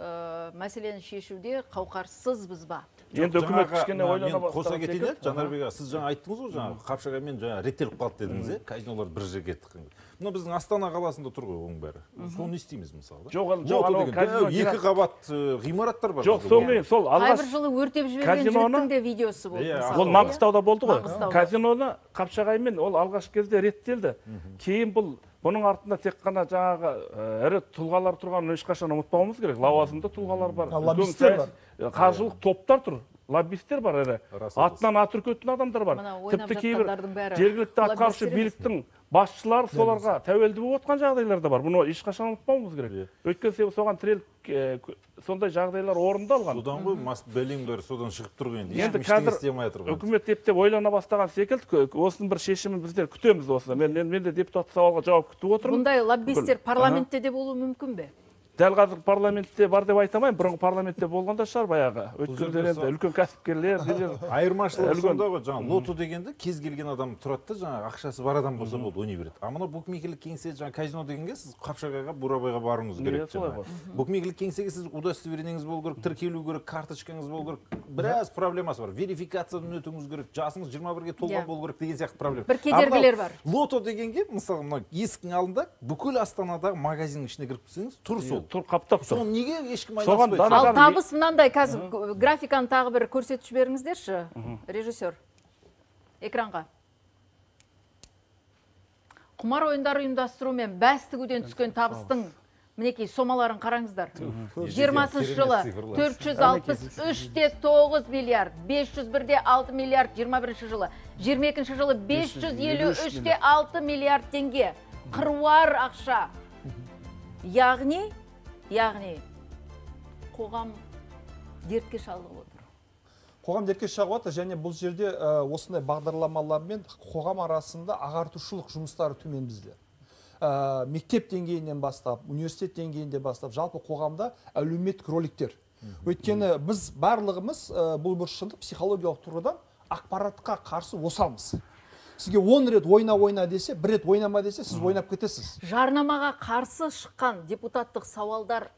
[SPEAKER 1] мәселені шешуде қауқарсызбыз ба?
[SPEAKER 9] Енді үкімет кішкене ойлана бастады.
[SPEAKER 11] Қоса кетейін, Жанарбек аға, сіз жаңа айттыңыз ғой, жаңа Қапшағаймен жаңа реттеліп қалды дедіңіз, казинолар бір жерге кетті. Мына біздің Астана қаласында тұр ғой оның бәрі. Соны не істейміз мысалы? Екі қабат ғимараттар бар.
[SPEAKER 9] Жоқ, сол
[SPEAKER 1] алғаш жылы өртеп жіберген жігіттің де видеосы болды.
[SPEAKER 9] Ол Маңғыстауда болды ғой. Казиноны Қапшағаймен ол алғаш кезде реттелді. Кейін бұның артында тек қана жаңағы ірі тұлғалар тұрғанын ешқашан ұмытпауымыз керек. Лауазымды тұлғалар бар.
[SPEAKER 10] Лоббисттер бар.
[SPEAKER 9] Қаржылық топтар тұр. лоббисттер бар әрі. Атынан ат үркетін адамдар бар. Тіпті кейбір жергілікті атқарушы биліктің басшылары соларға тәуелді болып отқан жағдайлар да бар. Бұны ешқашан ұмытпауымыз керек. Өйткені соған тіреліп сондай жағдайлар орындалған.
[SPEAKER 11] Содан ғой бәлеңдер содан шығып тұрған.
[SPEAKER 9] Енді қазір үкімет ептеп ойлана бастаған секілді, осының бір шешімін біздер күтеміз осы. Мен де депутат сауалға жауап күтіп отырмын.
[SPEAKER 1] Бұндай лоббисттер парламентте де болуы мүмкін бе?
[SPEAKER 9] Дәл қазір парламентте бар деп айтамайын, бұрынғы парламентте болғанда шығар баяғы. Өткендер енді үлкен кәсіпкерлер.
[SPEAKER 11] Айырмашылығы сонда ғой, жаңа лото дегенде кез келген адам тұрады да, жаңа ақшасы бар адам болса болды, ойнай береді. А мына букмекерлік кеңсе, жаңа казино дегенге сіз Қапшағайға, Бурабайға баруыңыз керек. Букмекерлік кеңсеге сіз удостоверениеңіз болу керек, тіркелу керек, карточкаңыз болу керек. Біраз проблемасы бар. Верификациядан өтуіңіз керек, жасыңыз 21-ге толған болу керек деген сияқты проблема.
[SPEAKER 1] Бір кедергілер бар.
[SPEAKER 11] Лото дегенге, мысалы, мына есіктің алдында бүкіл Астанадағы магазиннің ішіне кіріп кетсеңіз, тұр сол.
[SPEAKER 9] Қаптап тұр.
[SPEAKER 11] Соны неге ешкім айналыспайды?
[SPEAKER 1] Ал табыс мынандай, қазір графиканы тағы бір көрсетіп жіберіңіздерші, режиссер. Экранға. Құмар ойындары ұйымдастырумен бәс тігуден түскен табыстың мінекей сомаларын қараңыздар. 20 жылы 463,9 миллиард, 501,6 миллиард, 21 жылы, 22 жылы 553,6 миллиард теңге. Қыруар ақша. Яғни қоғам дертке шалдығып отыр.
[SPEAKER 10] Қоғам дертке шалдығып отыр, және бұл жерде осындай бағдарламалармен қоғам арасында ағартушылық жұмыстары төмен бізде. Мектеп деңгейінен бастап, университет деңгейінде бастап, жалпы қоғамда әлеуметтік роликтер. Өйткені біз барлығымыз бұл бір шындық психологиялық тұрғыдан ақпаратқа қарсы осалмыз. Сізге 10 рет ойна десе, 1 рет ойнама десе, сіз ойнап кетесіз.
[SPEAKER 1] Жарнамаға қарсы шыққан депутаттық сауалдар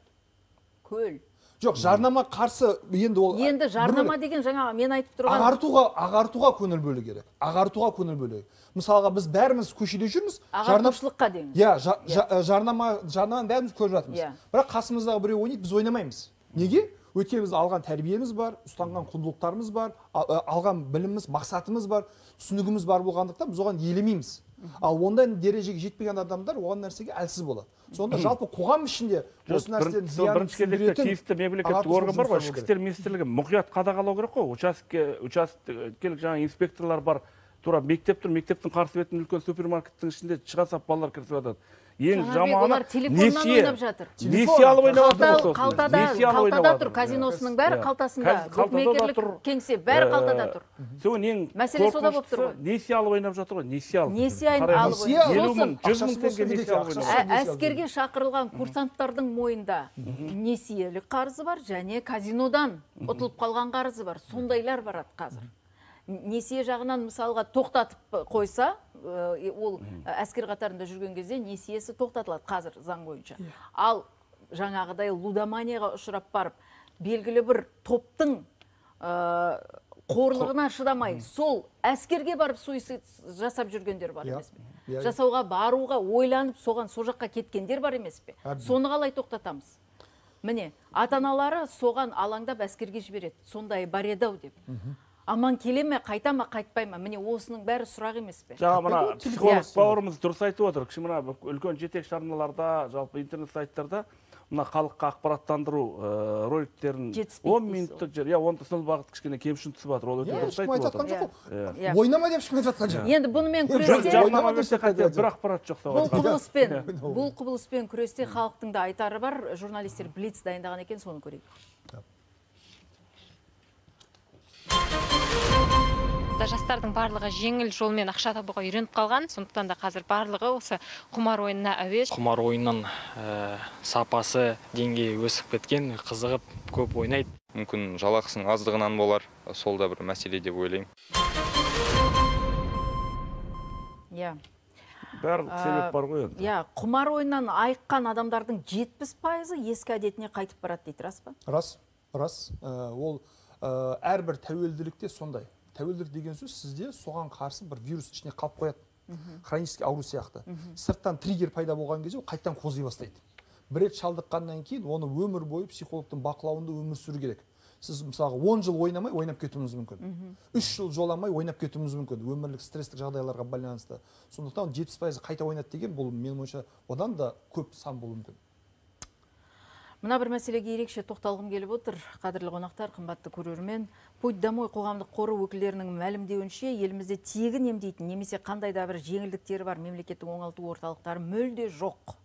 [SPEAKER 1] көл.
[SPEAKER 10] Жоқ, жарнама қарсы,
[SPEAKER 1] енді жарнама деген жаңа мен айтып тұрған
[SPEAKER 10] ағартуға көңіл бөлу керек. Ағартуға көңіл бөлу. Мысалға біз бәріміз көшеде жүрміз,
[SPEAKER 1] ағартушылыққа деңіз.
[SPEAKER 10] Иә, жарнаманы бәріміз көріп жатырмыз. Бірақ қасымыздағы біреу ойнайды, біз ойнамаймыз. Неге? Өйткені біз алған тәрбиеміз бар, ұстанған құндылықтарымыз бар, алған біліміміз, мақсатымыз бар, түсінігіміз бар болғандықтан біз оған елемейміз. Ал ондай дәрежеге жетпеген адамдар оған нәрсеге әлсіз болады. Сонда жалпы қоғам ішінде осы нәрсенің зиянын түсіндіретін
[SPEAKER 9] тиісті мемлекеттік орган бар ғой, ішкі істер министрлігі мұқият қадағалау керек қой. Учаскелік жаңа инспекторлар бар. Тура мектеп тұр, мектептің қарсы бетін үлкен супермаркеттің ішінде шыға сап балалар кіріп жатады. Ең жаманы несие алып ойнап жатыр.
[SPEAKER 1] Қалтада тұр, казиносының бәрі қалтасында. Букмекерлік кеңсе бәрі қалтада тұр. Мәселе сода болып тұр ғой.
[SPEAKER 9] Несие алып ойнап жатыр ғой, несие алып.
[SPEAKER 1] Несие алып ойнап.
[SPEAKER 9] 100 мың теңге несие алып ойнап.
[SPEAKER 1] Әскерге шақырылған курсанттардың мойында несиелік қарызы бар және казинодан ұтылып қалған қарызы бар. Сондайлар барады қазір. Несие жағынан мысалға тоқтатып қойса, ол әскер қатарында жүрген кезде несиесі тоқтатылады қазір заң бойынша. Ал жаңағыдай лудоманияға ұшырап барып, белгілі бір топтың қорлығына шыдамай, сол әскерге барып суицид жасап жүргендер бар емес пе? Жасауға баруға ойланып, соған сол жаққа кеткендер бар емес пе? Соны қалай тоқтатамыз? Міне, ата-аналары соған алаңдап әскерге жібереді. Сондай бар еді-ау деп. Аман келе ме, қайта ма, қайтпай ма? Міне осының бәрі сұрақ емес пе?
[SPEAKER 9] Жаңа мына психолог бауырымыз дұрыс айтып отыр. Кіші мына үлкен жетекші арналарда, жалпы интернет сайттарда мына халыққа ақпараттандыру роликтерін 10 минуттық жер, онда сынып бағыт кішкене кемшін түсіп жатыр. Ол өте дұрыс айтып отыр.
[SPEAKER 10] Ойнама деп ешкім айтып жатқан жоқ.
[SPEAKER 1] Енді бұнымен күресте
[SPEAKER 9] бір ақпарат жоқ.
[SPEAKER 1] Бұл құбылыспен күресте халықтың да айтары бар. Журналистер Блиц дайындаған екен, соны көрейік.
[SPEAKER 12] Жастардың барлығы жеңіл жолмен ақша табуға үйреніп қалған, сондықтан да қазір барлығы осы құмар ойынына әуес.
[SPEAKER 13] Құмар ойынның сапасы деңгейі өсіп кеткен, қызығып көп ойнайды.
[SPEAKER 14] Мүмкін жалақысының аздығынан болар, сол да бір мәселе деп ойлаймын.
[SPEAKER 9] Барлық себеп бар ғой енді.
[SPEAKER 1] Құмар ойыннан айыққан адамдардың 70% ескі әдетіне қайтып барады дейді, рас па?
[SPEAKER 10] Рас. Ол әрбір тәуелділікте сондай. Тәуелділік деген сөз сізде соған қарсы бір вирус ішіне қалып қояды. Хронический ауру сияқты. Сырттан триггер пайда болған кезде ол қайттан қозғай бастайды. Бір рет шалдыққаннан кейін оны өмір бойы психологтың бақылауында өмір сүру керек. Сіз мысалға 10 жыл ойнамай ойнап кетуіңіз мүмкін. 3 жыл жоламай ойнап кетуіңіз мүмкін. Өмірлік стресстік жағдайларға байланысты. Сондықтан 70% қайта ойнады деген бұл менің ойымша одан да көп сан болуы мүмкін.
[SPEAKER 1] Мына бір мәселеге ерекше тоқталғым келіп отыр. Қадірлі қонақтар, қымбатты көрермен. Путь домой қоғамдық қоры өкілдерінің мәлімдеуінше, елімізде тегін емдейтін немесе қандай да бір жеңілдіктері бар мемлекеттік оңалту орталықтары мүлде жоқ.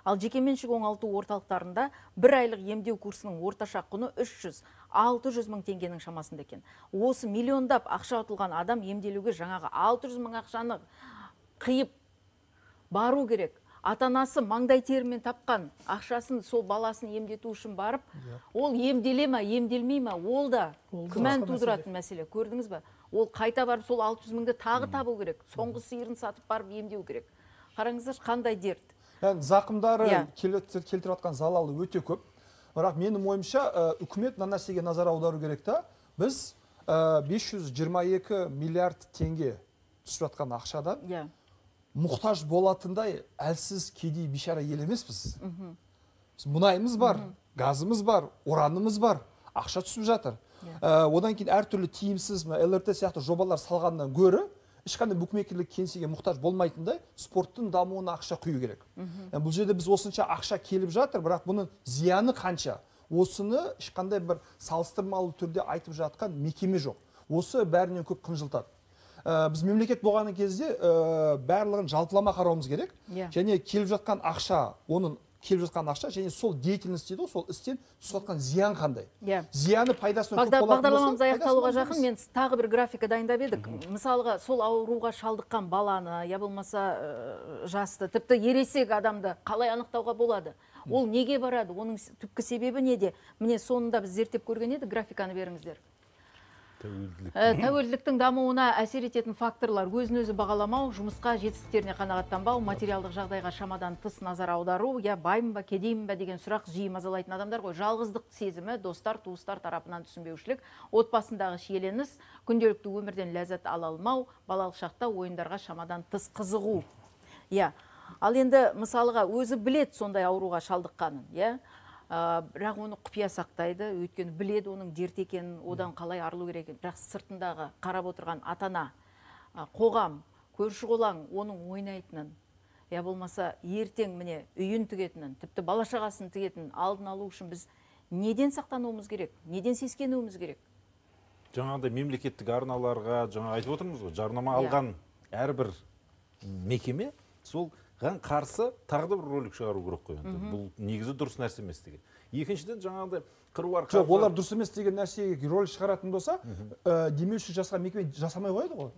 [SPEAKER 1] Ал жекеменшік оңалту орталықтарында бір айлық емдеу курсының орташа құны 300-600 мың теңгенің шамасында екен. Осы миллиондап ақша ұтылған адам емделуге жаңағы 600 мың ақшаны қиып бару керек. Ата-анасы маңдай терімен тапқан ақшасын сол баласын емдету үшін барып, ол емделе ма, емделмей ма, ол да күмән тудыратын мәселе. Көрдіңіз ба? Ол қайта барып сол 600 мыңды тағы табу керек. Соңғы сиырын сатып барып емдеу керек. Қараңыздар, қандай дерт.
[SPEAKER 10] Зақымдары келтіріп жатқан залалы өте көп. Бірақ менің ойымша, үкімет мына нәрсеге назар аудару керек та. Біз 522 миллиард теңге түсіп жатқан ақшадан мұқтаж болатындай әлсіз кедей бейшара ел емеспіз. Мұнайымыз бар, газымыз бар, уранымыз бар, ақша түсіп жатыр. Одан кейін әртүрлі тиімсіз ЛРТ сияқты жобалар салғаннан гөрі ешқандай бүкіметтік кеңсеге мұқтаж болмайтындай спорттың дамуына ақша құю керек. Бұл жерде біз осынша ақша келіп жатыр, бірақ бұның зияны қанша? Осыны ешқандай бір салыстырмалы түрде айтып жатқан мекеме жоқ. Осы бәрінен көп қынжылтады. Біз мемлекет болған кезде барлығын жалпылама қарауымыз керек. Және келіп жатқан ақша, оның келіп жатқан ақша және сол деятельность дейді, сол істен түсіп жатқан зиян қандай? Зияны пайдасынан көп болатын болса,
[SPEAKER 1] бағдарламамыз аяқталуға жақын мен тағы бір графика дайындап едік. Мысалға, сол ауруға шалдыққан баланы, я болмаса жасты, тіпті ересек адамды қалай анықтауға болады? Ол неге барады? Оның түпкі себебі неде? Міне соңында біз зерттеп көрген едік, графиканы беріңіздер. Тәуелділіктің дамуына әсер ететін факторлар: өзін-өзі бағаламау, жұмысқа жетістіктеріне қанағаттанбау, материалдық жағдайға шамадан тыс назар аудару, я баймын ба, кедеймін ба деген сұрақ жиі мазалайтын адамдар ғой. Жалғыздық сезімі, достар, туыстар тарапынан түсінбеушілік, отбасындағы шиеленіс, күнделікті өмірден ләззат ала алмау, балалық шақта ойындарға шамадан тыс қызығу. Ал енді мысалға өзі білет сондай ауруға шалдыққанын, бірақ оны құпия сақтайды, өйткені біледі оның дерт екенін, одан қалай арылу керек екенін. Бірақ сыртындағы қарап отырған ата-ана, қоғам, көрші-қолаң оның ойнайтынын, я болмаса ертең міне үйін тігетінін, тіпті бала-шағасын тігетінін алдын алу үшін біз неден сақтануымыз керек, неден сескенуіміз керек?
[SPEAKER 11] Жаңағыдай мемлекеттік арналарға, жаңа айтып отырмыз ғой, жарнама алған әрбір мекеме сол қарсы тағы да бір ролик шығару керек қой. Бұл негізі дұрыс нәрсе емес деген. Екіншіден жаңағыдай қыруар
[SPEAKER 10] жоқ, олар дұрыс емес деген нәрсеге ролик шығаратын болса, демеуші жасқа мекеме жасамай қояды ғой.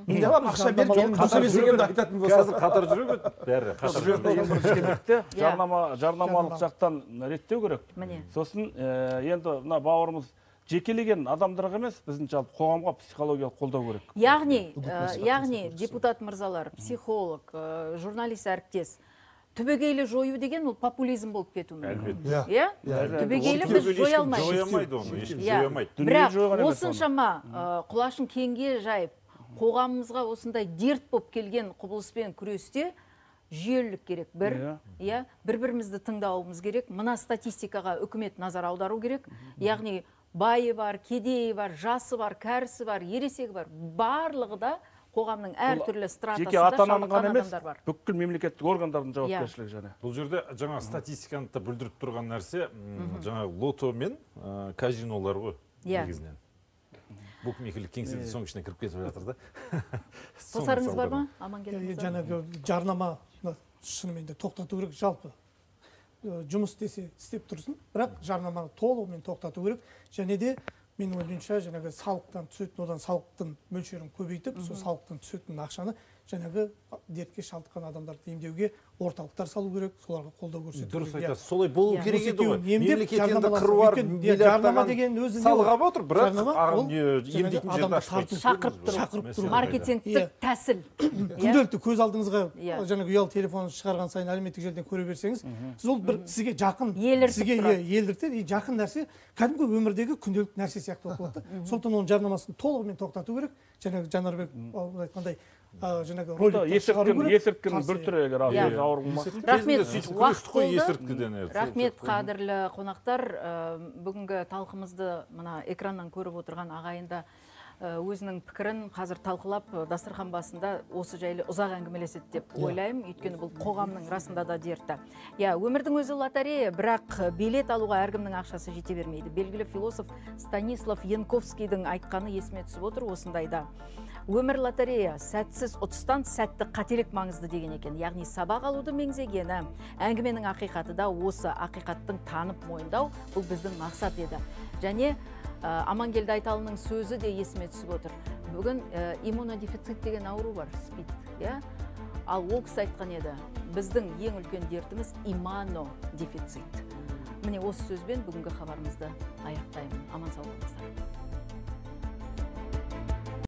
[SPEAKER 10] Менде ақша беріп дұрыс емес дегенді айтатын болса,
[SPEAKER 11] қазір қатар жүреді бәрі.
[SPEAKER 9] Қатар жүреді. Жарнамалық жақтан реттеу керек. Сосын енді мына бауырымыз жекелеген адамдарға емес, біздің жалпы қоғамға психологиялық қолдау керек.
[SPEAKER 1] Яғни депутат мырзалар, психолог, журналист әріптес, түбегейлі жою деген ол популизм болып кету мүмкін. Түбегейлі біз жоя алмаймыз. Бірақ осыншама құлашын кеңге жайып, қоғамымызға осындай дерт болып келген құбылыспен күресте жүйелілік керек. Бір-бірімізді тыңдауымыз керек. Мына статистикаға үкімет назар аудару керек. Яғни байы бар, кедейі бар, жасы бар, кәрісі бар, ересегі бар. Барлығы да қоғамның әртүрлі стратасында шалдыққан адамдар бар.
[SPEAKER 9] Бүкіл мемлекеттік органдардың жауапкершілігі және.
[SPEAKER 11] Бұл жерде жаңа статистиканы да бүлдіріп тұрған нәрсе, жаңа лото мен казинолар ғой негізінен. Букмекерлік кеңседе соның ішіне кіріп кетіп жатыр да.
[SPEAKER 1] Қосарыңыз бар ма? Амангелді мырза.
[SPEAKER 5] Жаңағы жарнама шынымен де тоқтату керек жалпы. Жұмыс істеп тұрсын, бірақ жарнаманы толығымен тоқтату керек. Және де менің ойымша жаңағы салықтан түсетін, одан салықтың мөлшерін көбейтіп, сол салықтан түсетін ақшаны жаңағы дертке шалдыққан адамдарды емдеуге орталықтар салу керек, соларға қолдау көрсету керек.
[SPEAKER 11] Дұрыс айтасыз, солай болу керек еді ғой. Мемлекет енді қыруар миллиардтаған салғап отыр, бірақ емдейтін жерді ашпайды.
[SPEAKER 1] Шақырып тұру. Маркетингтік тәсіл.
[SPEAKER 5] Күнделікті көз алдыңызға жаңағы ұялы телефон шығарған сайын әлеуметтік желіден көре берсеңіз, сіз ол бір сізге жақын, сізге елдіртеді, жақын нәрсе, кәдімгі өмірдегі күнделікті нәрсе сияқты болып қалады. Сондықтан оның жарнамасын толығымен тоқтату керек. Жаңағы Жанарбек айтқандай жаңағы
[SPEAKER 9] есірткінің бір түрі егер
[SPEAKER 1] рахмет қадірлі қонақтар. Бүгінгі талқымызды мына экраннан көріп отырған ағайында өзінің пікірін қазір талқылап дастархан басында осы жайлы ұзақ әңгімелеседі деп ойлаймын, өйткені бұл қоғамның расында да дерті. Өмірдің өзі лотерея, бірақ билет алуға әркімнің ақшасы жете бермейді. Белгілі философ Станислав Янковскийдің айтқаны есіме түсіп отыр осындайда. Өмір лотерея, сәтсіз ұтыстан сәтті қателік маңызды деген екен. Яғни сабақ алуды меңзегені, әңгіменің ақиқаты да осы ақиқаттың танып мойындау, бұл біздің мақсат еді. Және Амангелді Айталының сөзі де есіме түсіп отыр. Бүгін иммунодефицит деген ауру бар, СПИД. Ал ол кісі айтқан еді, біздің ең үлкен дертіміз иммунодефицит. Міне осы сөзбен бүгінгі хабарымызды аяқтаймын. Аман сау болыңыздар.